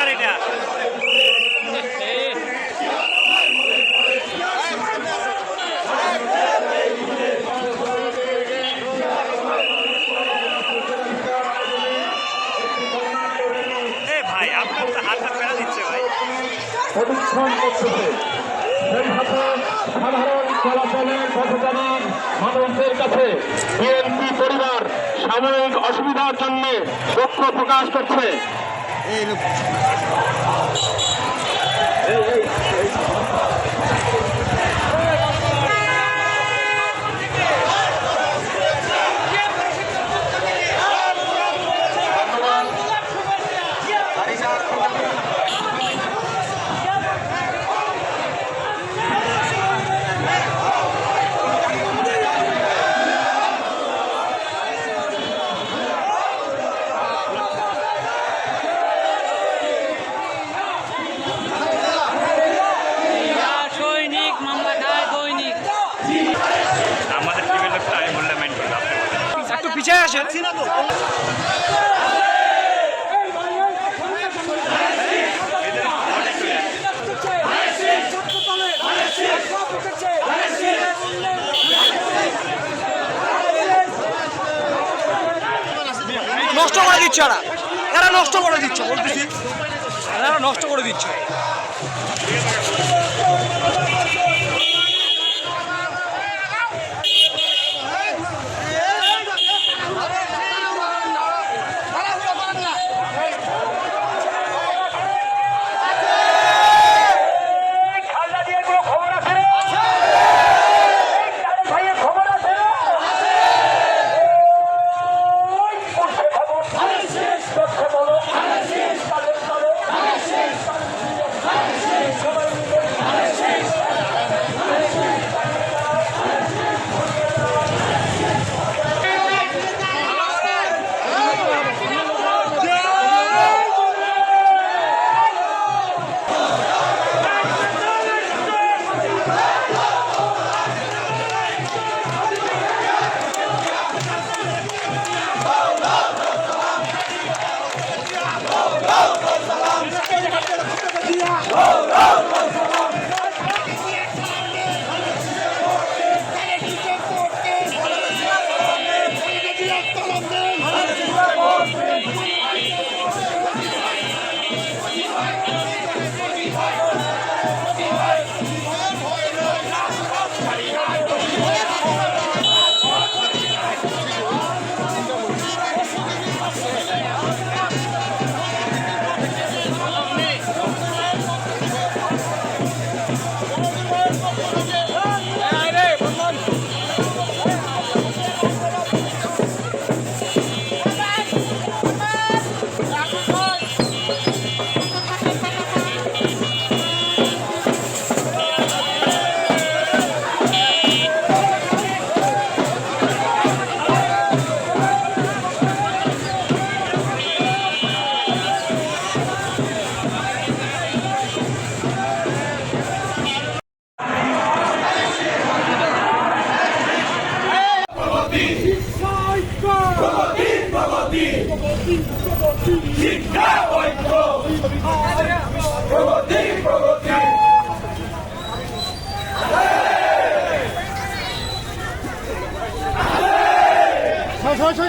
গাড়িটা ভাই আপনার তো হাতটা ফেরা দিচ্ছে ভাই প্রদীক্ষণ করতেছে সেইভাবে সাধারণ চলাচলের পথচারী মানুষদের কাছে বিএনপি পরিবার সাময়িক অসুবিধার জন্য দুঃখ প্রকাশ করছে। আমাদের টিমের লোকটা আমি বললাম একটু পিছিয়ে আসেন তো নষ্ট করে দিচ্ছে এরা নষ্ট করে দিচ্ছে বলতেছি এরা নষ্ট করে দিচ্ছে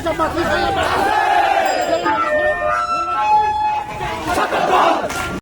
সবাই